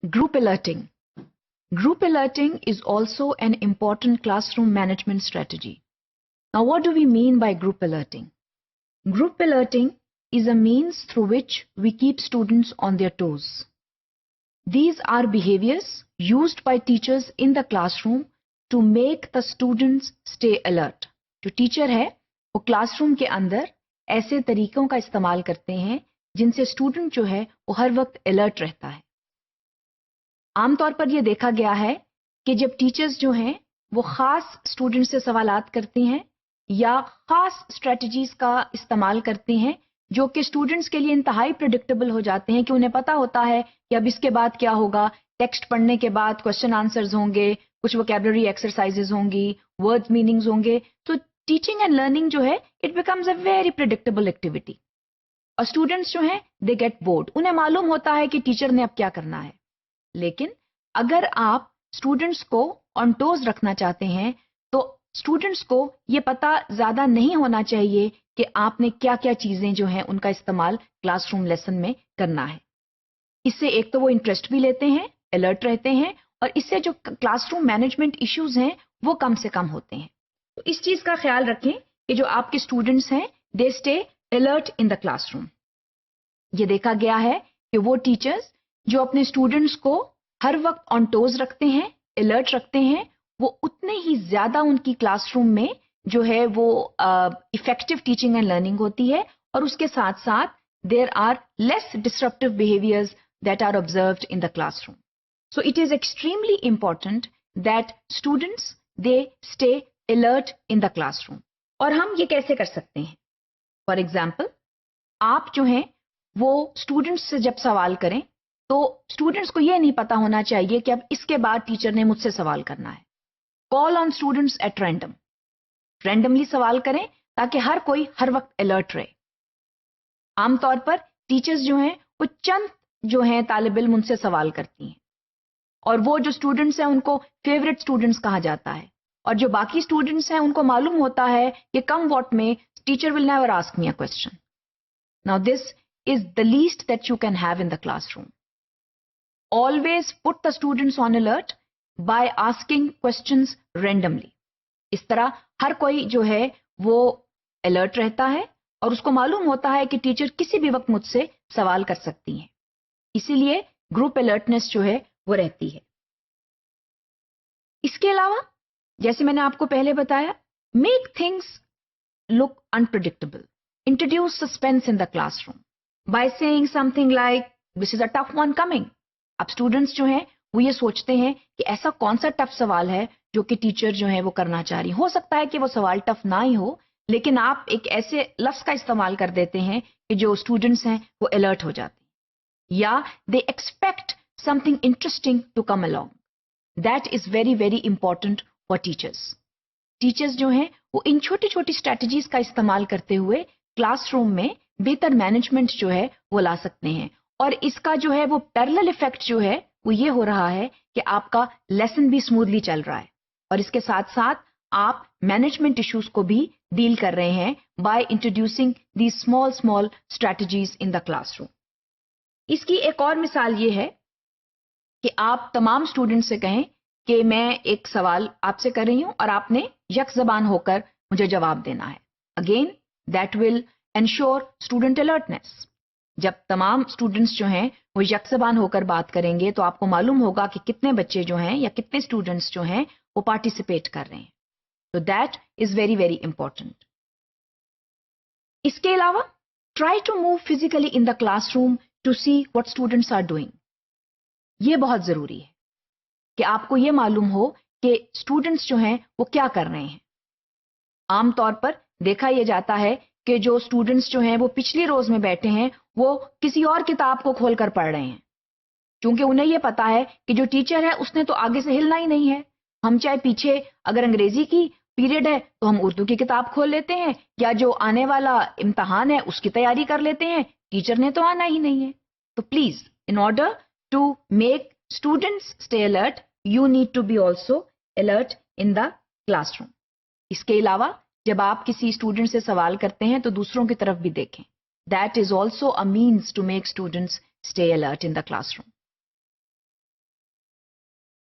Group alerting. Group alerting is also an important classroom management strategy. Now, what do we mean by group alerting? Group alerting is a means through which we keep students on their toes. These are behaviors used by teachers in the classroom to make the students stay alert. जो teacher है वो classroom के अंदर ऐसे तरीकों का इस्तेमाल करते हैं जिनसे स्टूडेंट जो है वो हर वक्त अलर्ट रहता है. आमतौर पर यह देखा गया है कि जब टीचर्स जो हैं वो खास स्टूडेंट से सवालात करती हैं या खास स्ट्रेटजीज का इस्तेमाल करती हैं जो कि स्टूडेंट्स के लिए इंतहाई प्रेडिक्टेबल हो जाते हैं कि उन्हें पता होता है कि अब इसके बाद क्या होगा. टेक्स्ट पढ़ने के बाद क्वेश्चन आंसर्स होंगे, कुछ वोकैबुलरी एक्सरसाइजेज होंगी, वर्ड्स मीनिंग्स होंगे. तो टीचिंग एंड लर्निंग जो है it becomes a very predictable activity. और स्टूडेंट्स जो हैं दे गेट बोर्ड. उन्हें मालूम होता है कि टीचर ने अब क्या करना है. लेकिन अगर आप स्टूडेंट्स को ऑन टोज रखना चाहते हैं तो स्टूडेंट्स को ये पता ज्यादा नहीं होना चाहिए कि आपने क्या क्या चीजें जो हैं उनका इस्तेमाल क्लासरूम लेसन में करना है. इससे एक तो वो इंटरेस्ट भी लेते हैं, अलर्ट रहते हैं, और इससे जो क्लासरूम मैनेजमेंट इश्यूज हैं वो कम से कम होते हैं. तो इस चीज का ख्याल रखें कि जो आपके स्टूडेंट्स हैं दे stay alert in the classroom. ये देखा गया है कि वो टीचर्स जो अपने स्टूडेंट्स को हर वक्त ऑन टोज रखते हैं, अलर्ट रखते हैं, वो उतने ही ज्यादा उनकी क्लासरूम में जो है वो इफेक्टिव टीचिंग एंड लर्निंग होती है. और उसके साथ साथ there are less disruptive behaviours that are observed in the classroom. So it is extremely important that students they stay alert in the classroom. और हम ये कैसे कर सकते हैं? फॉर एग्जाम्पल, आप जो हैं वो स्टूडेंट्स से जब सवाल करें तो स्टूडेंट्स को ये नहीं पता होना चाहिए कि अब इसके बाद टीचर ने मुझसे सवाल करना है. Call on students at random. Randomly सवाल करें ताकि हर कोई हर वक्त अलर्ट रहे. आमतौर पर टीचर्स जो हैं वो चंद जो हैं तालिब इल्म उनसे सवाल करती हैं और वो जो स्टूडेंट्स हैं उनको फेवरेट स्टूडेंट्स कहा जाता है. और जो बाकी स्टूडेंट्स हैं उनको मालूम होता है कि कम वॉट में teacher will never ask me a question. Now this is the least that you can have in the classroom. Always put the students on alert by asking questions randomly. इस तरह हर कोई जो है वो alert रहता है और उसको मालूम होता है कि टीचर किसी भी वक्त मुझसे सवाल कर सकती हैं. इसीलिए ग्रुप अलर्टनेस जो है वो रहती है. इसके अलावा जैसे मैंने आपको पहले बताया, make things look unpredictable. Introduce suspense in the classroom by saying something like this is a tough one coming. अब स्टूडेंट्स जो हैं वो ये सोचते हैं कि ऐसा कौन सा टफ सवाल है जो कि टीचर जो है वो करना चाह रही. हो सकता है कि वो सवाल टफ ना ही हो, लेकिन आप एक ऐसे लफ्ज का इस्तेमाल कर देते हैं कि जो स्टूडेंट्स हैं वो अलर्ट हो जाते हैं. या they expect something interesting to come along. That is very very important for teachers. Teachers जो हैं वो इन छोटी छोटी स्ट्रैटेजीज का इस्तेमाल करते हुए क्लासरूम में बेहतर मैनेजमेंट जो है वो ला सकते हैं. और इसका जो है वो पैरेलल इफेक्ट जो है वो ये हो रहा है कि आपका लेसन भी स्मूथली चल रहा है और इसके साथ साथ आप मैनेजमेंट इश्यूज को भी डील कर रहे हैं by introducing the small small strategies in the classroom. इसकी एक और मिसाल ये है कि आप तमाम स्टूडेंट से कहें कि मैं एक सवाल आपसे कर रही हूं और आपने यक ज़बान होकर मुझे जवाब देना है. Again that will ensure student alertness. जब तमाम स्टूडेंट्स जो हैं वो यकज़बान होकर बात करेंगे तो आपको मालूम होगा कि कितने बच्चे जो हैं या कितने स्टूडेंट्स जो हैं वो पार्टिसिपेट कर रहे हैं. तो that is very very important. इसके अलावा try to move physically in the classroom to see what students are doing. ये बहुत जरूरी है कि आपको ये मालूम हो कि स्टूडेंट्स जो हैं वो क्या कर रहे हैं. आमतौर पर देखा यह जाता है कि जो स्टूडेंट्स जो हैं वो पिछली रोज में बैठे हैं वो किसी और किताब को खोलकर पढ़ रहे हैं, क्योंकि उन्हें ये पता है कि जो टीचर है उसने तो आगे से हिलना ही नहीं है. हम चाहे पीछे अगर अंग्रेजी की पीरियड है तो हम उर्दू की किताब खोल लेते हैं या जो आने वाला इम्तहान है उसकी तैयारी कर लेते हैं, टीचर ने तो आना ही नहीं है. तो please in order to make students stay alert you need to be also alert in the classroom. इसके अलावा जब आप किसी स्टूडेंट से सवाल करते हैं तो दूसरों की तरफ भी देखें. That is also a means to make students stay alert in the classroom.